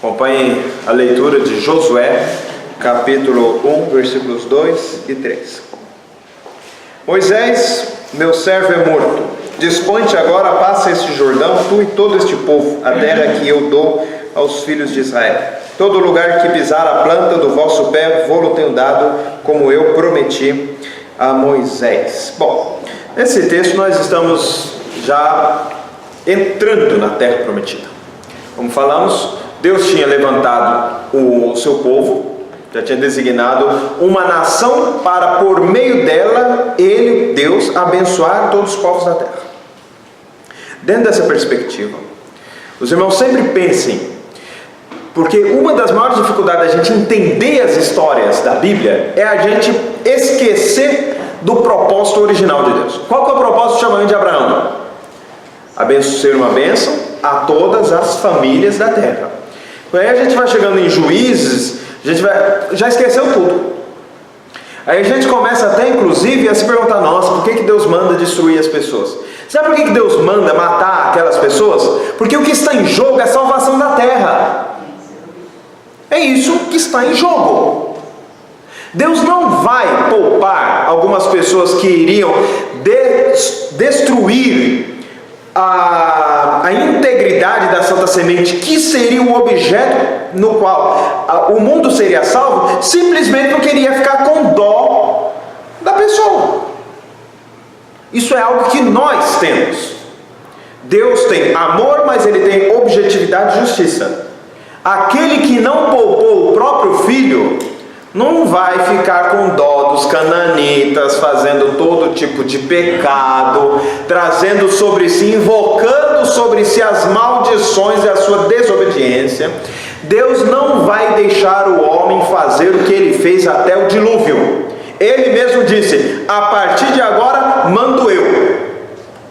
Acompanhem a leitura de Josué, capítulo 1, versículos 2 e 3. Moisés, meu servo é morto. Dispõe-te agora, passa este Jordão, tu e todo este povo, a terra que eu dou aos filhos de Israel. Todo lugar que pisar a planta do vosso pé, vou-lo tenho dado, como eu prometi a Moisés. Bom, nesse texto nós estamos já entrando na terra prometida. Como falamos, Deus tinha levantado o seu povo, já tinha designado uma nação para, por meio dela, Ele, Deus, abençoar todos os povos da terra. Dentro dessa perspectiva, os irmãos sempre pensem, porque uma das maiores dificuldades da gente entender as histórias da Bíblia é a gente esquecer do propósito original de Deus. Qual que é o propósito do chamamento de Abraão? Ser uma bênção a todas as famílias da terra. Aí a gente vai chegando em Juízes, a gente já esqueceu tudo. Aí a gente começa até inclusive a se perguntar, nossa, por que Deus manda destruir as pessoas? Sabe por que Deus manda matar aquelas pessoas? Porque o que está em jogo é a salvação da terra. É isso que está em jogo. Deus não vai poupar algumas pessoas que iriam destruir a integridade da Santa Semente, que seria o objeto no qual o mundo seria salvo, simplesmente porque iria ficar com dó da pessoa. Isso é algo que nós temos. Deus tem amor, mas Ele tem objetividade e justiça. Aquele que não poupou o próprio filho não vai ficar com dó dos cananitas, fazendo todo tipo de pecado, trazendo sobre si, invocando sobre si as maldições e a sua desobediência. Deus não vai deixar o homem fazer o que ele fez até o dilúvio. Ele mesmo disse, a partir de agora mando eu.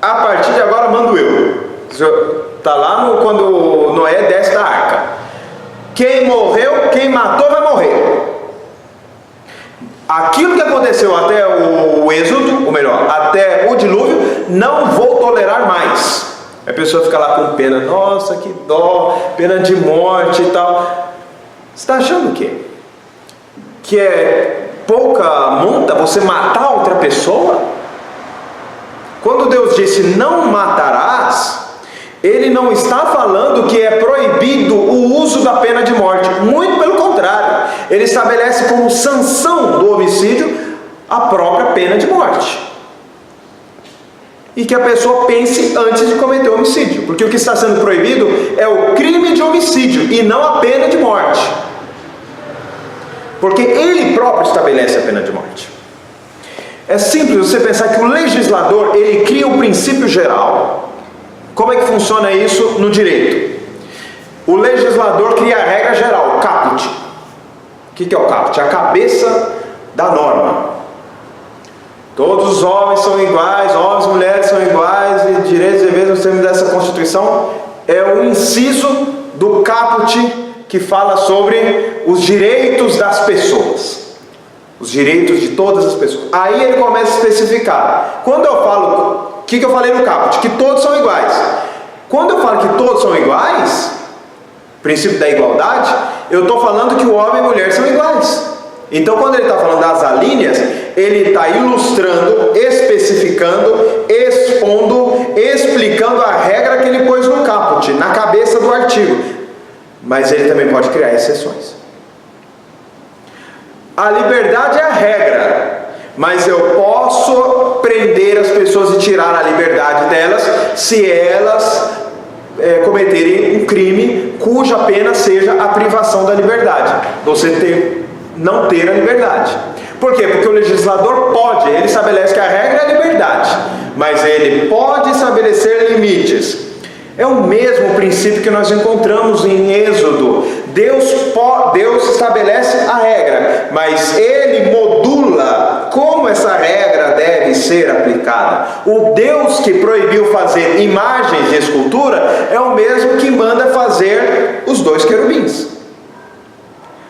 A partir de agora mando eu. Está lá quando Noé desce da arca. Quem morreu, quem matou vai morrer. Aquilo que aconteceu até o êxodo, ou melhor, até o dilúvio, não vou tolerar mais. A pessoa fica lá com pena, nossa, que dó, pena de morte e tal. Você está achando o quê? Que é pouca monta você matar outra pessoa? Quando Deus disse não matarás, Ele não está falando que é proibido o uso da pena de morte. Muito pelo contrário. Ele estabelece como sanção do homicídio a própria pena de morte. E que a pessoa pense antes de cometer o homicídio. Porque o que está sendo proibido é o crime de homicídio e não a pena de morte. Porque Ele próprio estabelece a pena de morte. É simples você pensar que o legislador, ele cria um princípio geral. Como é que funciona isso no direito? O legislador cria a regra geral, o caput. O que é o caput? A cabeça da norma. Todos os homens são iguais, homens e mulheres são iguais, e direitos e deveres nos termos dessa Constituição é o inciso do caput que fala sobre os direitos das pessoas. Os direitos de todas as pessoas. Aí ele começa a especificar. Quando eu falo... O que eu falei no caput? Que todos são iguais. Quando eu falo que todos são iguais, princípio da igualdade, eu estou falando que o homem e a mulher são iguais. Então quando ele está falando das alíneas, ele está ilustrando, especificando, expondo, explicando a regra que ele pôs no caput, na cabeça do artigo. Mas ele também pode criar exceções. A liberdade é a regra, mas eu posso prender as pessoas e tirar a liberdade delas se elas cometerem um crime cuja pena seja a privação da liberdade. Você não ter a liberdade. Por quê? Porque o legislador pode, ele estabelece que a regra é a liberdade, mas ele pode estabelecer limites. É o mesmo princípio que nós encontramos em Êxodo. Deus estabelece a regra, mas Ele modula como essa regra deve ser aplicada. O Deus que proibiu fazer imagens de escultura é o mesmo que manda fazer os 2 querubins.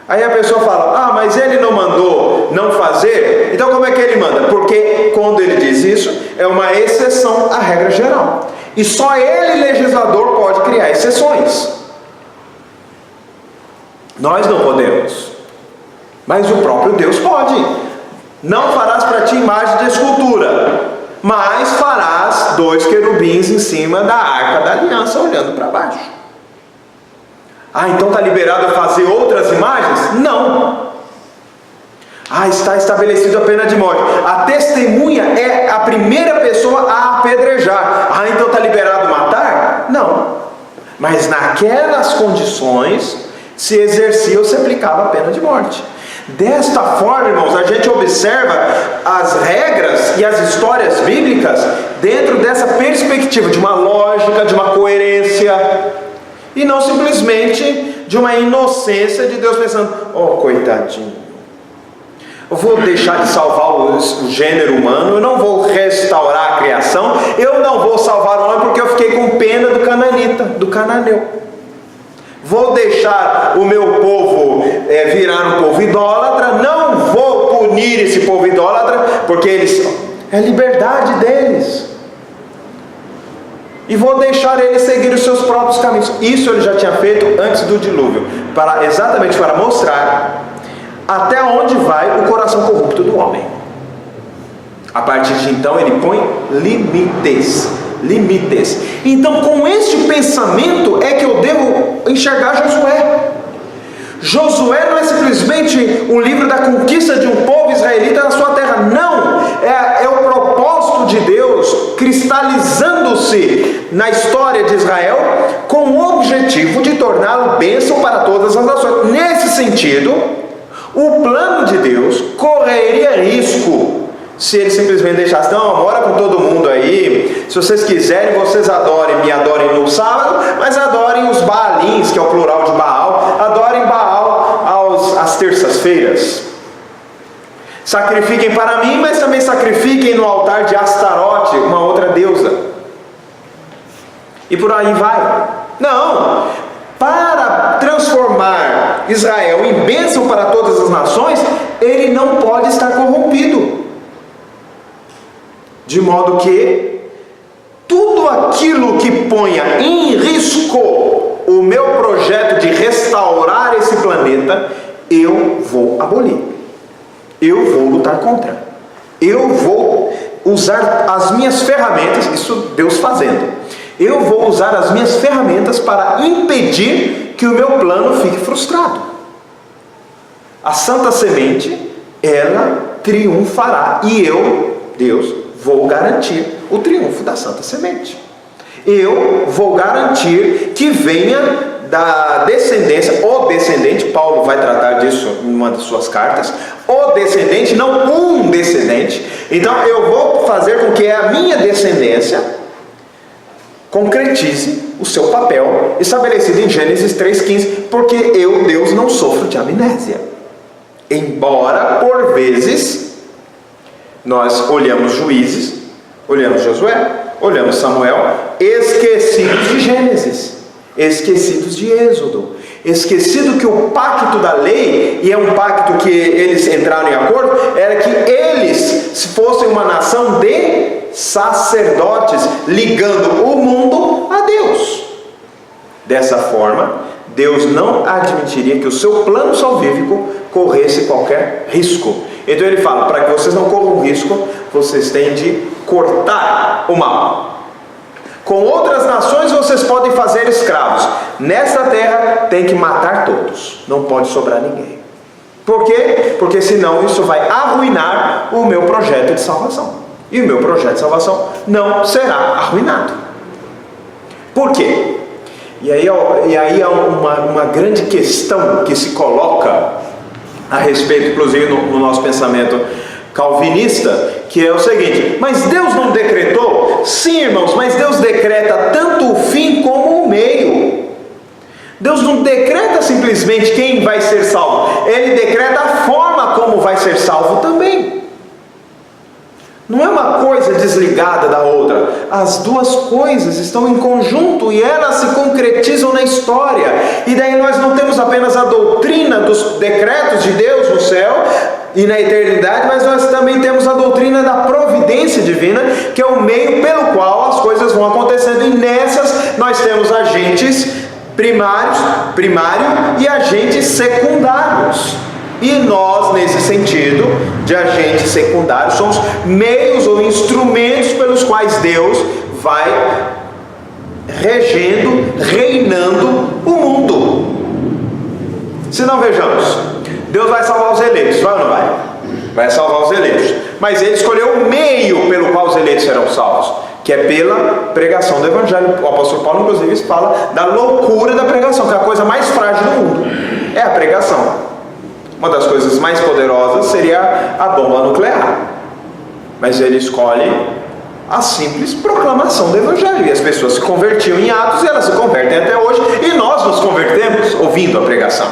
Aí a pessoa fala, mas Ele não mandou não fazer? Então como é que Ele manda? Porque quando Ele diz isso, é uma exceção à regra geral. E só Ele, legislador, pode criar exceções. Nós não podemos, mas o próprio Deus pode. Não farás para ti imagem de escultura, mas farás 2 querubins em cima da arca da aliança, olhando para baixo. Então está liberado a fazer outras imagens? Não. Está estabelecido a pena de morte. A testemunha é a primeira pessoa a apedrejar. Então está liberado matar? Não. Mas naquelas condições se exercia ou se aplicava a pena de morte. Desta forma, irmãos, a gente observa as regras e as histórias bíblicas dentro dessa perspectiva de uma lógica, de uma coerência, e não simplesmente de uma inocência de Deus pensando: coitadinho, eu vou deixar de salvar o gênero humano, eu não vou restaurar a criação, eu não vou salvar o homem porque eu fiquei com pena do cananita, do cananeu. Vou deixar o meu povo virar um povo idólatra, não vou punir esse povo idólatra, porque é a liberdade deles. E vou deixar eles seguir os seus próprios caminhos. Isso ele já tinha feito antes do dilúvio, exatamente para mostrar até onde vai o coração corrupto do homem. A partir de então ele põe limites. Então, com este pensamento é que eu devo enxergar Josué. Josué não é simplesmente um livro da conquista de um povo israelita na sua terra. Não, é o propósito de Deus cristalizando-se na história de Israel com o objetivo de torná-lo bênção para todas as nações. Nesse sentido, o plano de Deus correria risco se ele simplesmente deixasse: não, mora com todo mundo aí, se vocês quiserem, vocês me adorem no sábado, mas adorem os Baalins, que é o plural de Baal, adorem Baal às terças-feiras. Sacrifiquem para mim, mas também sacrifiquem no altar de Astarote, uma outra deusa. E por aí vai. Não, para transformar Israel em bênção para todas as nações, ele não pode estar corrompido. De modo que tudo aquilo que ponha em risco o meu projeto de restaurar esse planeta, eu vou abolir. Eu vou lutar contra. Eu vou usar as minhas ferramentas, isso Deus fazendo. Eu vou usar as minhas ferramentas para impedir que o meu plano fique frustrado. A Santa Semente, ela triunfará, e eu, Deus, vou garantir o triunfo da Santa Semente. Eu vou garantir que venha da descendência, o descendente, Paulo vai tratar disso em uma de suas cartas, o descendente, não um descendente. Então eu vou fazer com que a minha descendência concretize o seu papel estabelecido em Gênesis 3,15, porque eu, Deus, não sofro de amnésia. Embora, por vezes, nós olhamos Juízes, olhamos Josué, olhamos Samuel, esquecidos de Gênesis, esquecidos de Êxodo, esquecido que o pacto da lei, e é um pacto que eles entraram em acordo, era que eles fossem uma nação de sacerdotes, ligando o mundo a Deus. Dessa forma, Deus não admitiria que o seu plano salvífico corresse qualquer risco. Então ele fala: para que vocês não corram risco, vocês têm de cortar o mal. Com outras nações vocês podem fazer escravos. Nesta terra tem que matar todos. Não pode sobrar ninguém. Por quê? Porque senão isso vai arruinar o meu projeto de salvação. E o meu projeto de salvação não será arruinado. Por quê? E aí há uma grande questão que se coloca a respeito, inclusive no nosso pensamento calvinista, que é o seguinte: mas Deus não decretou? Sim, irmãos, mas Deus decreta tanto o fim como o meio. Deus não decreta simplesmente quem vai ser salvo, Ele decreta a forma como vai ser salvo também. Não é uma coisa desligada da outra. As duas coisas estão em conjunto e elas se concretizam na história. E daí nós não temos apenas a doutrina dos decretos de Deus no céu e na eternidade, mas nós também temos a doutrina da providência divina, que é o meio pelo qual as coisas vão acontecendo. E nessas nós temos agentes primário e agentes secundários. E nós, nesse sentido de agentes secundários, somos meios ou instrumentos pelos quais Deus vai reinando o mundo. Se não, vejamos, Deus vai salvar os eleitos, vai ou não vai? Vai salvar os eleitos, mas Ele escolheu o meio pelo qual os eleitos serão salvos, que é pela pregação do Evangelho. O apóstolo Paulo, inclusive, fala da loucura da pregação, que é a coisa mais frágil do mundo, é a pregação. Uma das coisas mais poderosas seria a bomba nuclear, mas Ele escolhe a simples proclamação do Evangelho, e as pessoas se convertiam em Atos, e elas se convertem até hoje, e nós nos convertemos ouvindo a pregação,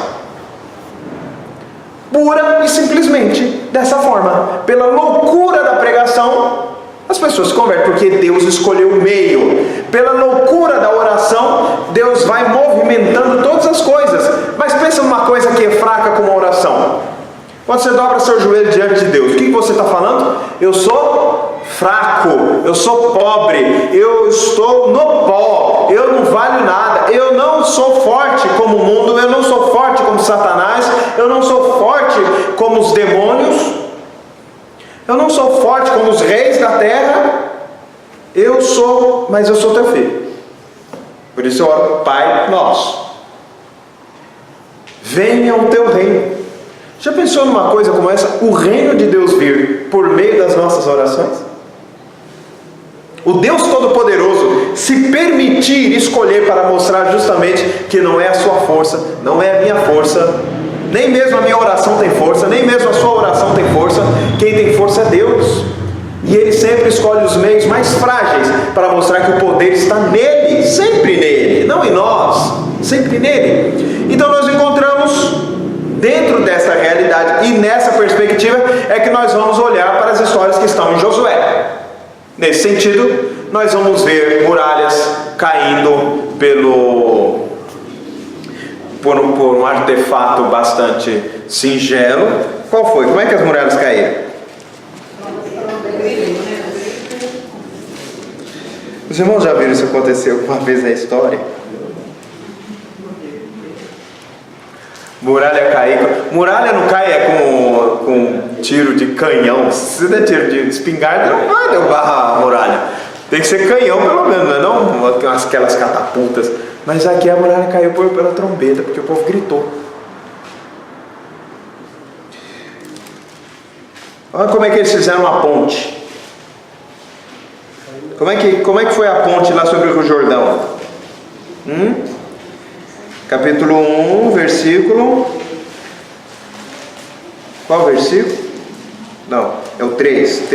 pura e simplesmente dessa forma, pela loucura da pregação. As pessoas se convertem porque Deus escolheu o meio. Pela loucura da oração, Deus vai movimentando todas as coisas. Mas pensa numa coisa que é fraca como a oração. Quando você dobra seu joelho diante de Deus, o que você está falando? Eu sou fraco, eu sou pobre, eu estou no pó, eu não valho nada, eu não sou forte como o mundo, eu não sou forte como Satanás, eu não sou forte como os demônios, eu não sou forte como os reis da terra, mas eu sou teu filho. Por isso eu oro, Pai nosso, venha o teu reino. Já pensou numa coisa como essa? O reino de Deus vir por meio das nossas orações? O Deus Todo-Poderoso se permitir escolher para mostrar justamente que não é a sua força, não é a minha força, nem mesmo a minha oração tem força, nem mesmo a sua oração tem força. Quem tem força é Deus. E Ele sempre escolhe os meios mais frágeis para mostrar que o poder está nele, sempre nele, não em nós, sempre nele. Então nós encontramos dentro dessa realidade e nessa perspectiva é que nós vamos olhar para as histórias que estão em Josué. Nesse sentido, nós vamos ver muralhas caindo por um artefato bastante singelo. Qual foi? Como é que as muralhas caíram? Os irmãos já viram isso acontecer alguma vez na história? Muralha cair. Muralha não cai com tiro de canhão. Se der tiro de espingarda, não vai derrubar a muralha. Tem que ser canhão pelo menos, não aquelas catapultas. Mas aqui a muralha caiu pela trombeta, porque o povo gritou. Olha como é que eles fizeram uma ponte. Como é que foi a ponte lá sobre o Rio Jordão? Capítulo 1, versículo... Qual versículo? Não, é o 3.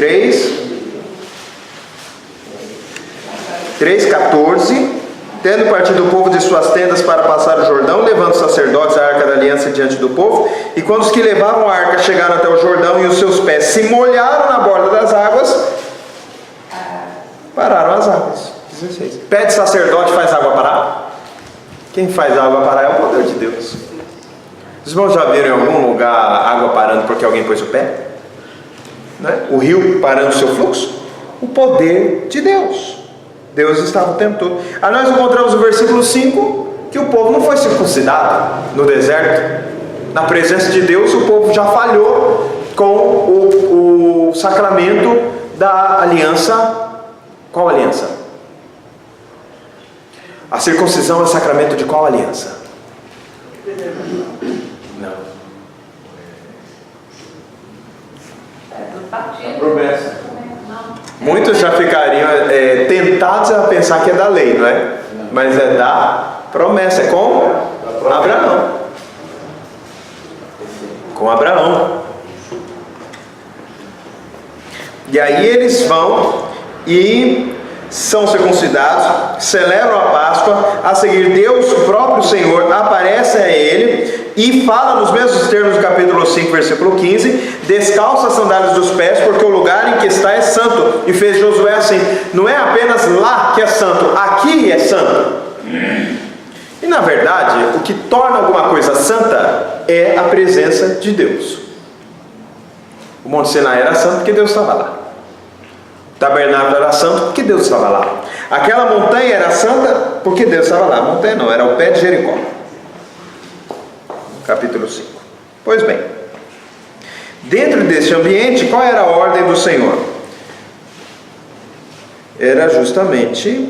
3:14. Tendo partido o povo de suas tendas para passar o Jordão, levando os sacerdotes a arca da aliança diante do povo, e quando os que levavam a arca chegaram até o Jordão e os seus pés se molharam na borda das águas, pararam as águas. 16. Pé de sacerdote faz água parar? Quem faz a água parar é o poder de Deus. Os irmãos já viram em algum lugar água parando porque alguém pôs o pé? Né? O rio parando o seu fluxo? O poder de Deus. Deus estava o tempo todo. Aí nós encontramos o versículo 5, que o povo não foi circuncidado no deserto. Na presença de Deus, o povo já falhou com o sacramento da aliança. Qual aliança? A circuncisão é sacramento de qual aliança? Não. A promessa. Muitos já ficariam tentados a pensar que é da lei, não é? Mas é da promessa. É com Abraão. Com Abraão. E aí eles vão e são circuncidados, celebram a Páscoa. A seguir, Deus, o próprio Senhor, aparece a ele e fala nos mesmos termos do capítulo 5, versículo 15: descalça as sandálias dos pés, porque o lugar em que está é santo. E fez Josué assim. Não é apenas lá que é santo, aqui é santo. E na verdade, o que torna alguma coisa santa é a presença de Deus. O Monte Sinai era santo porque Deus estava lá. O tabernáculo era santo porque Deus estava lá. Aquela montanha era santa porque Deus estava lá. A montanha não, era o pé de Jericó. Capítulo 5. Pois bem, dentro desse ambiente, qual era a ordem do Senhor? Era justamente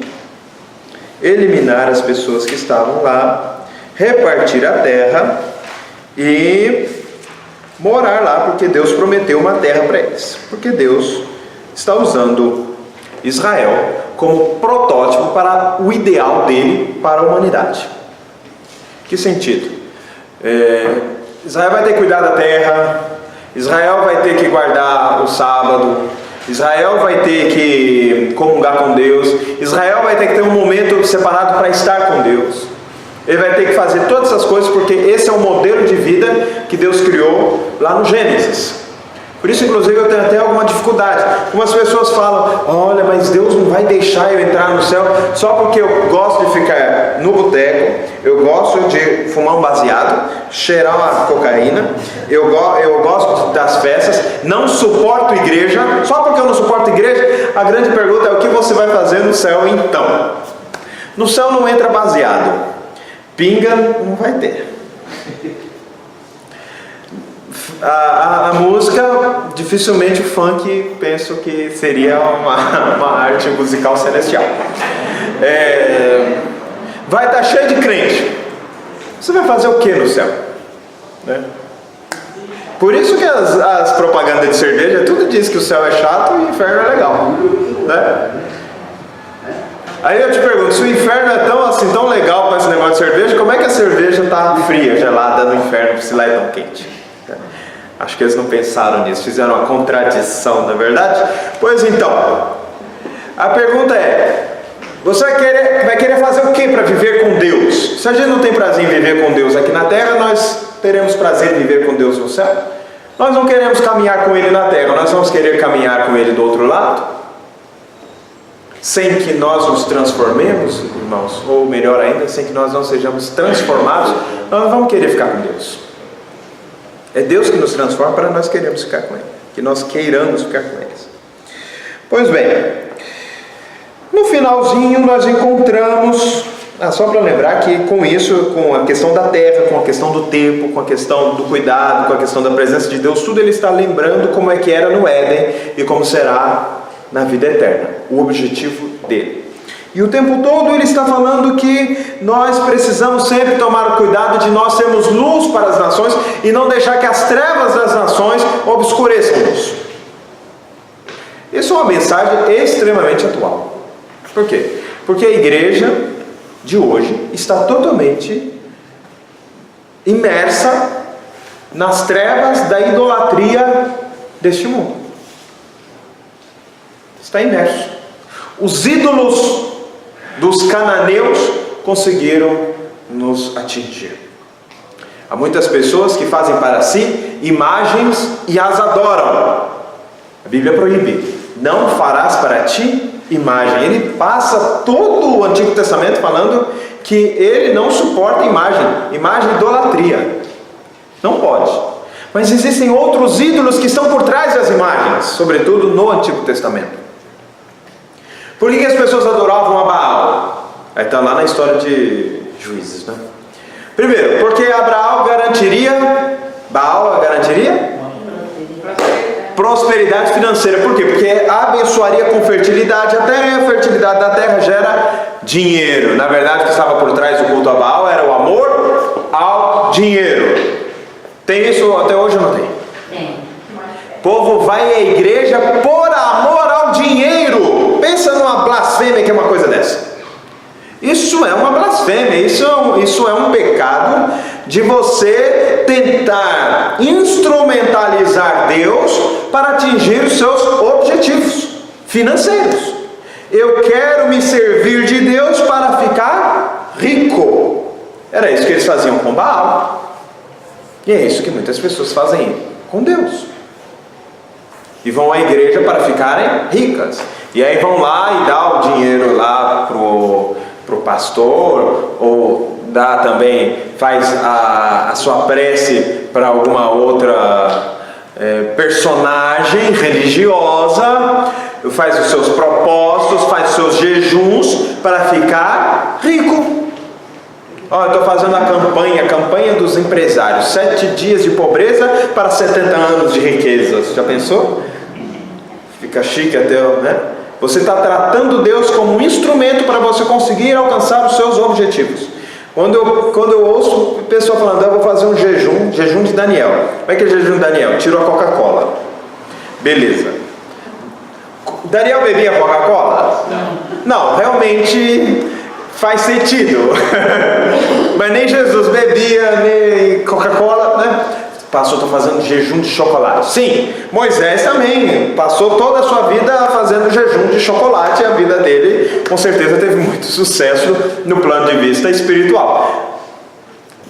eliminar as pessoas que estavam lá, repartir a terra e morar lá, porque Deus prometeu uma terra para eles. Porque Deus está usando Israel como protótipo para o ideal dele para a humanidade. Que sentido? Israel vai ter que cuidar da terra, Israel vai ter que guardar o sábado, Israel vai ter que comungar com Deus, Israel vai ter que ter um momento separado para estar com Deus. Ele vai ter que fazer todas essas coisas, porque esse é o modelo de vida que Deus criou lá no Gênesis. Por isso, inclusive, eu tenho até alguma dificuldade. Algumas pessoas falam: olha, mas Deus não vai deixar eu entrar no céu só porque eu gosto de ficar no boteco, eu gosto de fumar um baseado, cheirar uma cocaína, eu gosto das festas, não suporto igreja. Só porque eu não suporto igreja, a grande pergunta é: o que você vai fazer no céu então? No céu não entra baseado, pinga não vai ter. A música, dificilmente o funk, penso que seria uma arte musical celestial. Vai estar cheio de crente. Você vai fazer o que no céu? Né? Por isso que as propagandas de cerveja tudo diz que o céu é chato e o inferno é legal, né? Aí eu te pergunto, se o inferno é tão legal para esse negócio de cerveja, como é que a cerveja está fria, gelada no inferno, se lá é tão quente? Acho que eles não pensaram nisso, fizeram uma contradição, não é verdade? Pois então, a pergunta é: você vai querer fazer o que para viver com Deus? Se a gente não tem prazer em viver com Deus aqui na terra, nós teremos prazer em viver com Deus no céu? Nós não queremos caminhar com Ele na terra, nós vamos querer caminhar com Ele do outro lado? Sem que nós nos transformemos, irmãos, ou melhor ainda, sem que nós não sejamos transformados, nós não vamos querer ficar com Deus. É Deus que nos transforma para nós queremos ficar com Ele, que nós queiramos ficar com Ele. Pois bem, no finalzinho nós encontramos, só para lembrar que com isso, com a questão da terra, com a questão do tempo, com a questão do cuidado, com a questão da presença de Deus, tudo ele está lembrando como é que era no Éden e como será na vida eterna, o objetivo dele. E o tempo todo ele está falando que nós precisamos sempre tomar o cuidado de nós sermos luz para as nações e não deixar que as trevas das nações obscureçam-nos. Isso é uma mensagem extremamente atual. Por quê? Porque a igreja de hoje está totalmente imersa nas trevas da idolatria deste mundo. Está imerso. Os ídolos dos cananeus conseguiram nos atingir. Há muitas pessoas que fazem para si imagens e as adoram. A Bíblia proíbe: não farás para ti imagem. Ele passa todo o Antigo Testamento falando que ele não suporta imagem idolatria. Não pode. Mas existem outros ídolos que estão por trás das imagens, sobretudo no Antigo Testamento. Por que as pessoas adoravam a Baal? Aí está lá na história de Juízes, né? Primeiro, porque Baal garantiria prosperidade financeira. Por quê? Porque abençoaria com fertilidade a terra, e a fertilidade da terra gera dinheiro. Na verdade, o que estava por trás do culto a Baal era o amor ao dinheiro. Tem isso até hoje ou não tem? Tem. O povo vai à igreja por amor ao dinheiro. Pensa numa blasfêmia que é uma coisa dessa. Isso é uma blasfêmia, isso é um pecado de você tentar instrumentalizar Deus para atingir os seus objetivos financeiros. Eu quero me servir de Deus para ficar rico. Era isso que eles faziam com Baal. E é isso que muitas pessoas fazem com Deus. E vão à igreja para ficarem ricas. E aí vão lá e dá o dinheiro lá pro pastor, ou dá também, faz a sua prece para alguma outra personagem religiosa, faz os seus propósitos, faz os seus jejuns para ficar rico. Eu estou fazendo a campanha dos empresários, 7 dias de pobreza para 70 anos de riqueza. Você já pensou? Fica chique até, né? Você está tratando Deus como um instrumento para você conseguir alcançar os seus objetivos. Quando eu ouço pessoa falando, eu vou fazer um jejum de Daniel. Como é que é o jejum de Daniel? Tirou a Coca-Cola. Beleza. Daniel bebia Coca-Cola? Não, realmente faz sentido. Mas nem Jesus bebia, nem Coca-Cola, né? Pastor, estou fazendo jejum de chocolate. Sim, Moisés também passou toda a sua vida fazendo jejum de chocolate. E a vida dele, com certeza, teve muito sucesso no plano de vista espiritual.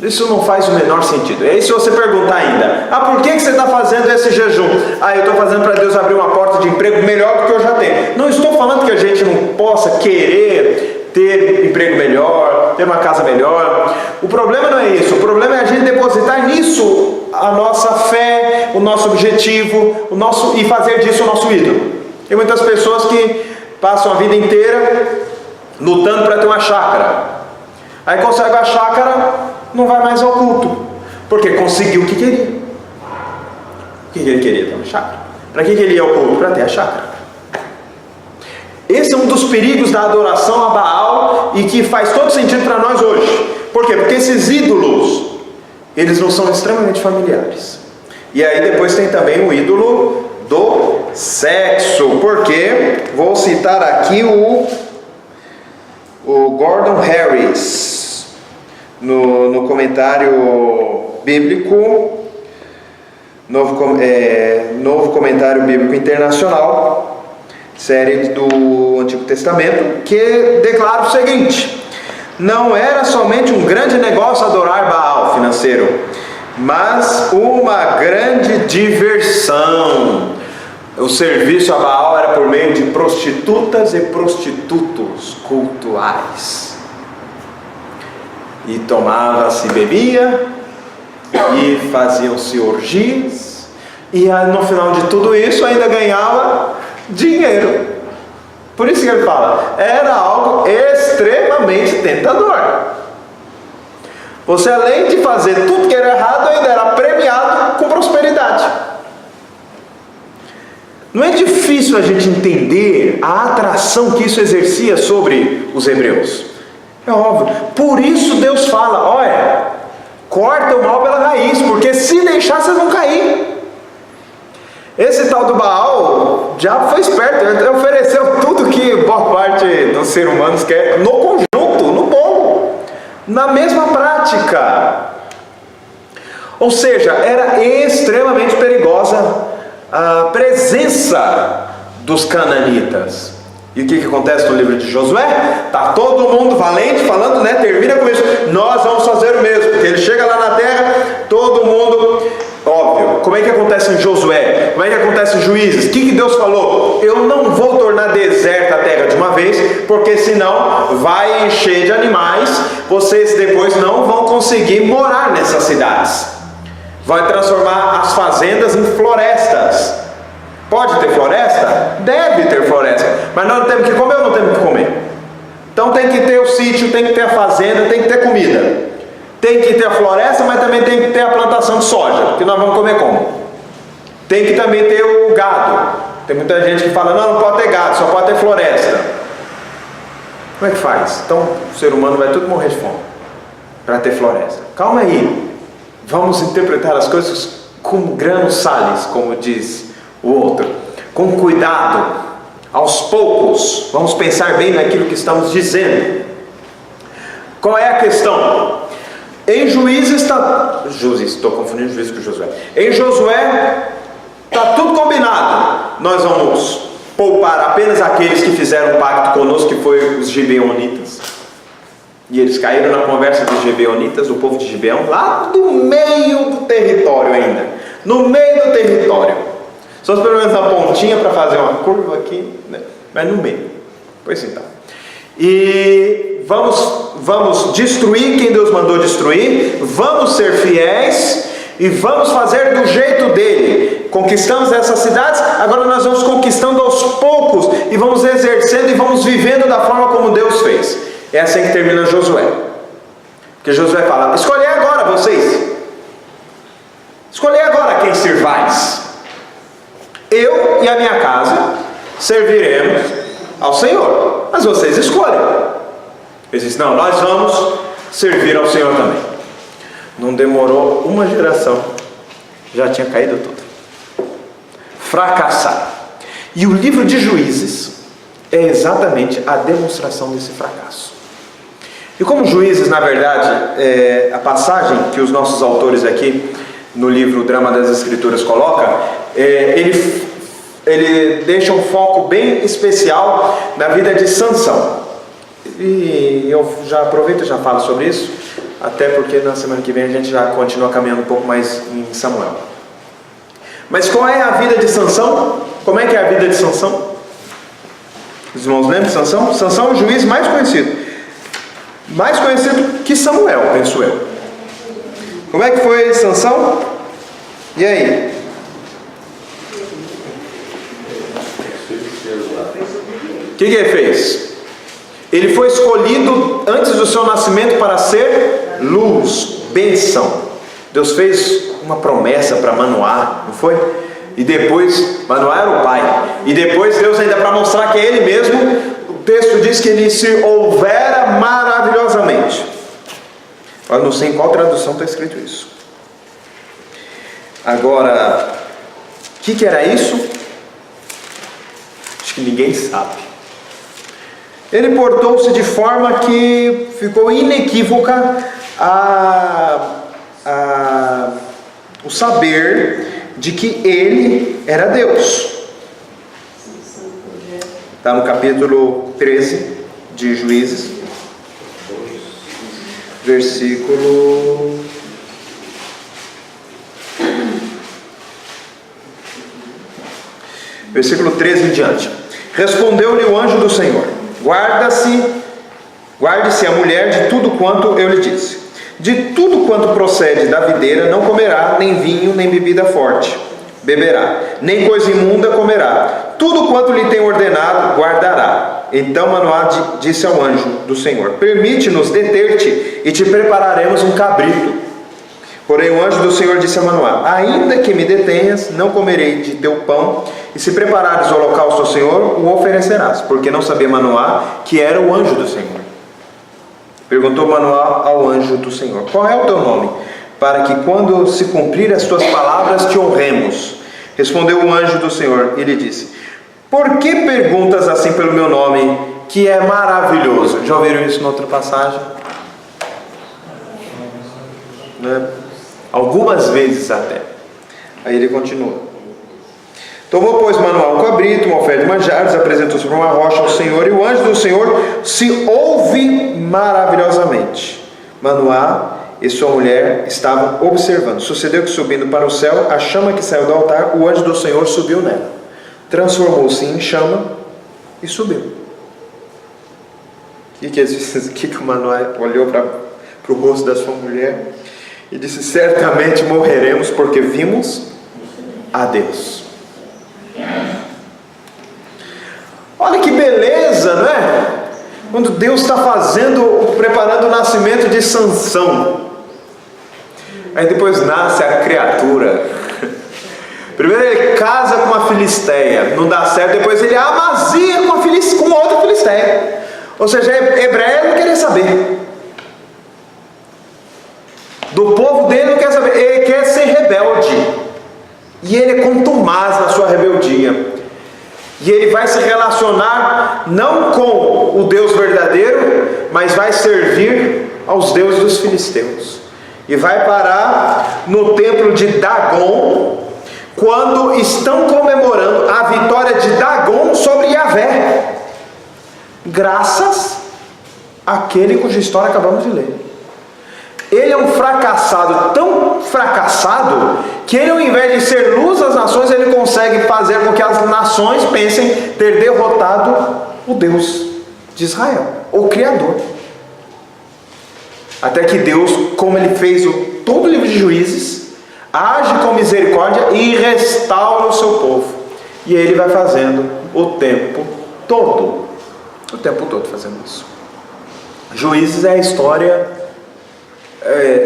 Isso não faz o menor sentido. E aí, se você perguntar ainda, por que você está fazendo esse jejum? Eu estou fazendo para Deus abrir uma porta de emprego melhor do que eu já tenho. Não estou falando que a gente não possa querer ter emprego melhor, ter uma casa melhor. O problema não é isso. O problema é a gente depositar nisso a nossa fé, o nosso objetivo, e fazer disso o nosso ídolo. Tem muitas pessoas que passam a vida inteira lutando para ter uma chácara. Aí consegue a chácara, não vai mais ao culto, porque conseguiu o que queria. O que ele queria? Ter uma chácara. Para que ele ia ao culto? Para ter a chácara. Esse é um dos perigos da adoração a Baal e que faz todo sentido para nós hoje. Por quê? Porque esses ídolos, eles não são extremamente familiares. E aí depois tem também o ídolo do sexo. Porque, vou citar aqui o Gordon Harris, no comentário bíblico, novo comentário bíblico internacional, série do Antigo Testamento, que declara o seguinte: não era somente um grande negócio adorar Baal financeiro, mas uma grande diversão. O serviço a Baal era por meio de prostitutas e prostitutos cultuais. E tomava-se, bebia, e faziam-se orgias, e no final de tudo isso ainda ganhava dinheiro. Por isso que ele fala, era algo extremamente tentador. Você, além de fazer tudo que era errado, ainda era premiado com prosperidade. Não é difícil a gente entender a atração que isso exercia sobre os hebreus. É óbvio. Por isso Deus fala, olha, corta o mal pela raiz, porque se deixar vocês vão cair. Esse tal do Baal, o diabo foi esperto, ele ofereceu tudo que boa parte dos seres humanos quer, no conjunto, no bolo, na mesma prática. Ou seja, era extremamente perigosa a presença dos cananitas. E o que acontece no livro de Josué? Está todo mundo valente falando, né? Termina com isso, nós vamos fazer o mesmo, porque ele chega lá na terra, todo mundo, óbvio. Como é que acontece em Josué? Como é que acontece em Juízes? O que Deus falou? Eu não vou tornar deserta a terra de uma vez, porque senão vai encher de animais, vocês depois não vão conseguir morar nessas cidades. Vai transformar as fazendas em florestas. Pode ter floresta? Deve ter floresta. Mas nós não temos que comer ou não temos que comer? Então tem que ter o sítio, tem que ter a fazenda, tem que ter comida. Tem que ter a floresta, mas também tem que ter a plantação de soja, que nós vamos comer como? Tem que também ter o gado. Tem muita gente que fala, não pode ter gado, só pode ter floresta. Como é que faz? Então o ser humano vai tudo morrer de fome para ter floresta. Calma aí. Vamos interpretar as coisas com grãos sales, como diz o outro, com cuidado, aos poucos. Vamos pensar bem naquilo que estamos dizendo. Qual é a questão? Em Juízes estou confundindo Juízes com Josué. Em Josué está tudo combinado. Nós vamos poupar apenas aqueles que fizeram um pacto conosco, que foi os gibeonitas. E eles caíram na conversa dos gibeonitas, do povo de Gibeão, lá no meio do território ainda. No meio do território. Só pelo menos a pontinha para fazer uma curva aqui, né? Mas no meio. Pois então. E vamos destruir quem Deus mandou destruir. Vamos ser fiéis. e vamos fazer do jeito dele. Conquistamos essas cidades, agora nós vamos conquistando aos poucos, e vamos exercendo e vamos vivendo da forma como Deus fez. É assim que termina Josué. Porque Josué fala: escolhei agora vocês, escolhei agora quem servais. Eu e a minha casa serviremos ao Senhor, mas vocês escolhem. Ele disse: não, nós vamos servir ao Senhor também. Não demorou uma geração, já tinha caído tudo, fracassado. E o livro de Juízes é exatamente a demonstração desse fracasso. E como Juízes, na verdade, a passagem que os nossos autores aqui no livro Drama das Escrituras colocam, ele deixa um foco bem especial na vida de Sansão. E eu já aproveito e já falo sobre isso, até porque na semana que vem a gente já continua caminhando um pouco mais em Samuel. Mas qual é a vida de Sansão? Como é que é a vida de Sansão? Os irmãos lembram de Sansão? Sansão é o juiz mais conhecido que Samuel, penso eu. Como é que foi Sansão? E aí? O que ele fez? Ele foi escolhido antes do seu nascimento para ser luz, bênção. Deus fez uma promessa para Manoá, não foi? E depois, Manoá era o pai. E depois Deus, ainda para mostrar que é Ele mesmo, o texto diz que ele se houvera maravilhosamente. Eu não sei em qual tradução está escrito isso. Agora, o que era isso? Acho que ninguém sabe. Ele portou-se de forma que ficou inequívoca o saber de que ele era Deus. Está no capítulo 13 de Juízes, versículo 13 em diante. Respondeu-lhe o anjo do Senhor: guarde-se a mulher de tudo quanto eu lhe disse. De tudo quanto procede da videira não comerá, nem vinho, nem bebida forte beberá, nem coisa imunda comerá. Tudo quanto lhe tem ordenado guardará. Então Manoá disse ao anjo do Senhor: permite-nos deter-te e te prepararemos um cabrito. Porém o anjo do Senhor disse a Manoá: ainda que me detenhas, não comerei de teu pão, e se preparares o holocausto ao Senhor, o oferecerás. Porque não sabia Manoá que era o anjo do Senhor. Perguntou Manoá ao anjo do Senhor: qual é o teu nome? Para que quando se cumprir as tuas palavras te honremos. Respondeu o anjo do Senhor e lhe disse: por que perguntas assim pelo meu nome, que é maravilhoso? Já ouviram isso em outra passagem? Né? Algumas vezes até. Aí ele continua: tomou, pois, Manoá um cabrito, uma oferta de manjares, apresentou sobre uma rocha ao Senhor, e o anjo do Senhor se ouve maravilhosamente. Manoá e sua mulher estavam observando. Sucedeu que, subindo para o céu, a chama que saiu do altar, o anjo do Senhor subiu nela, transformou-se em chama e subiu. O que o Manoá olhou para o rosto da sua mulher e disse: certamente morreremos, porque vimos a Deus. Olha que beleza, não é? Quando Deus está preparando o nascimento de Sansão. Aí depois nasce a criatura. Primeiro ele casa com uma filisteia, não dá certo. Depois ele amazia com outra filisteia. Ou seja, Hebreia não queria saber. Do povo dele não quer saber. Ele quer ser rebelde. E ele é contumaz na sua rebeldia. E ele vai se relacionar não com o Deus verdadeiro, mas vai servir aos deuses dos filisteus. E vai parar no templo de Dagon, quando estão comemorando a vitória de Dagon sobre Yahvé, graças àquele cuja história acabamos de ler. Ele é um fracassado, tão fracassado, que ele, ao invés de ser luz às nações, ele consegue fazer com que as nações pensem ter derrotado o Deus de Israel, o Criador. Até que Deus, como ele fez todo o livro de Juízes, age com misericórdia e restaura o seu povo. E ele vai fazendo o tempo todo fazendo isso. Juízes é a história,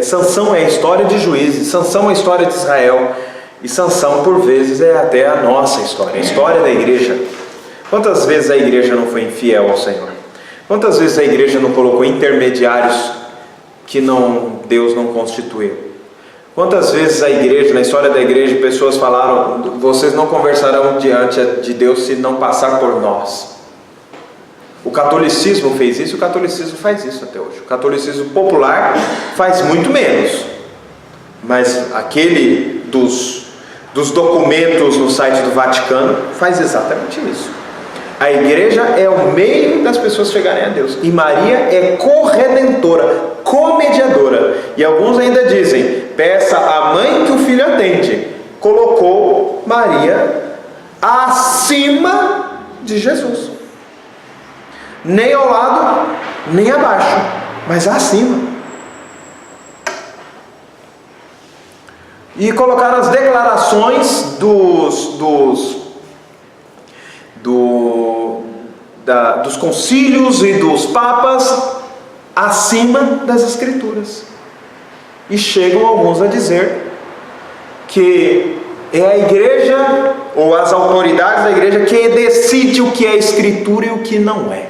Sansão é a história de Juízes, Sansão é a história de Israel, e Sansão por vezes é até a nossa história, a história da igreja. Quantas vezes a igreja não foi infiel ao Senhor? Quantas vezes a igreja não colocou intermediários que Deus não constituiu? Quantas vezes a igreja, na história da igreja, pessoas falaram: vocês não conversarão diante de Deus se não passar por nós. O catolicismo fez isso, o catolicismo faz isso até hoje. O catolicismo popular faz muito menos, mas aquele dos documentos no site do Vaticano faz exatamente isso. A igreja é o meio das pessoas chegarem a Deus, e Maria é corredentora, comediadora. E alguns ainda dizem: peça à mãe que o filho atende. Colocou Maria acima de Jesus, nem ao lado, nem abaixo, mas acima. E colocaram as declarações dos concílios e dos papas acima das escrituras. E chegam alguns a dizer que é a igreja, ou as autoridades da igreja, que decide o que é escritura e o que não é.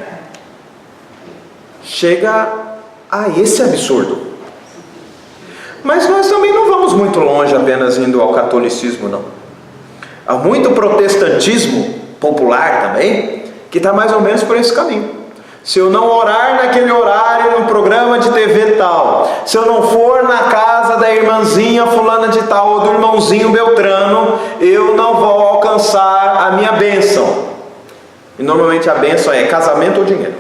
Chega a esse absurdo. Mas nós também não vamos muito longe apenas indo ao catolicismo, não. Há muito protestantismo popular também, que está mais ou menos por esse caminho. Se eu não orar naquele horário, no programa de TV tal, se eu não for na casa da irmãzinha fulana de tal, ou do irmãozinho Beltrano, eu não vou alcançar a minha bênção. E normalmente a bênção é casamento ou dinheiro,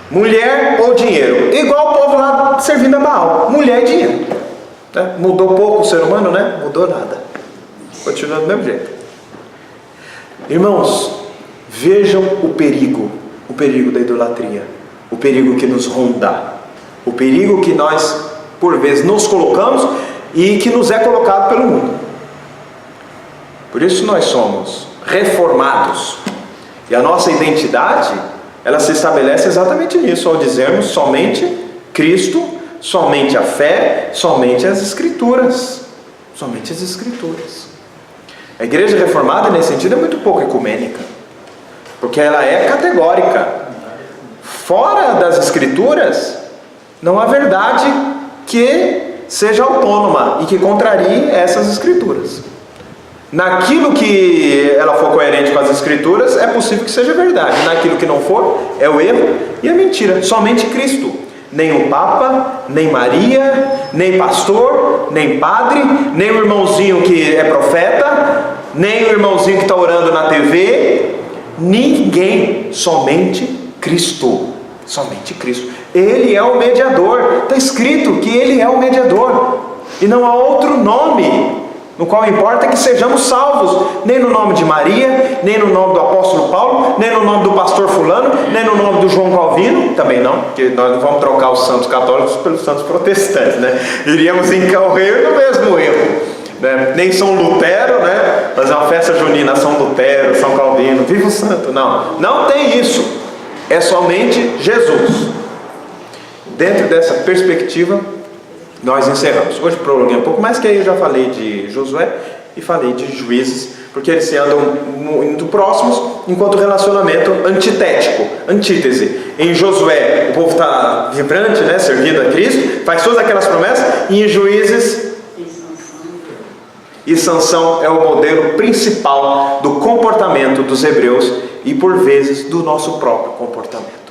mulher ou dinheiro. Igual o povo lá servindo a Baal, mulher e dinheiro, né? Mudou pouco o ser humano, né? Mudou nada, continua do mesmo jeito. Irmãos, vejam o perigo da idolatria, o perigo que nos ronda, o perigo que nós, por vezes, nos colocamos e que nos é colocado pelo mundo. Por isso nós somos reformados, e a nossa identidade, ela se estabelece exatamente nisso, ao dizermos somente Cristo, somente a fé, somente as Escrituras, somente as Escrituras. A igreja reformada, nesse sentido, é muito pouco ecumênica, porque ela é categórica. Fora das Escrituras, não há verdade que seja autônoma e que contrarie essas Escrituras. Naquilo que ela for coerente com as Escrituras, é possível que seja verdade. Naquilo que não for, é o erro e a mentira. Somente Cristo. Nem o Papa, nem Maria, nem pastor, nem padre, nem o irmãozinho que é profeta, nem o irmãozinho que está orando na TV. Ninguém, somente Cristo. Somente Cristo. Ele é o mediador. Está escrito que Ele é o mediador, e não há outro nome no qual importa que sejamos salvos, nem no nome de Maria, nem no nome do apóstolo Paulo, nem no nome do pastor fulano, nem no nome do João Calvino, também não, porque nós não vamos trocar os santos católicos pelos santos protestantes, né? Iríamos incorrer no mesmo erro, né? Nem São Lutero, né? Fazer uma festa junina, São Lutero, São Calvino, viva o santo, não tem isso, é somente Jesus. Dentro dessa perspectiva, nós encerramos. Hoje prolonguei um pouco mais, que aí eu já falei de Josué e falei de Juízes, porque eles se andam muito próximos, enquanto relacionamento antitético, antítese. Em Josué, o povo está vibrante, né, servindo a Cristo, faz todas aquelas promessas, e em Juízes, e Sansão é o modelo principal do comportamento dos hebreus, e por vezes do nosso próprio comportamento.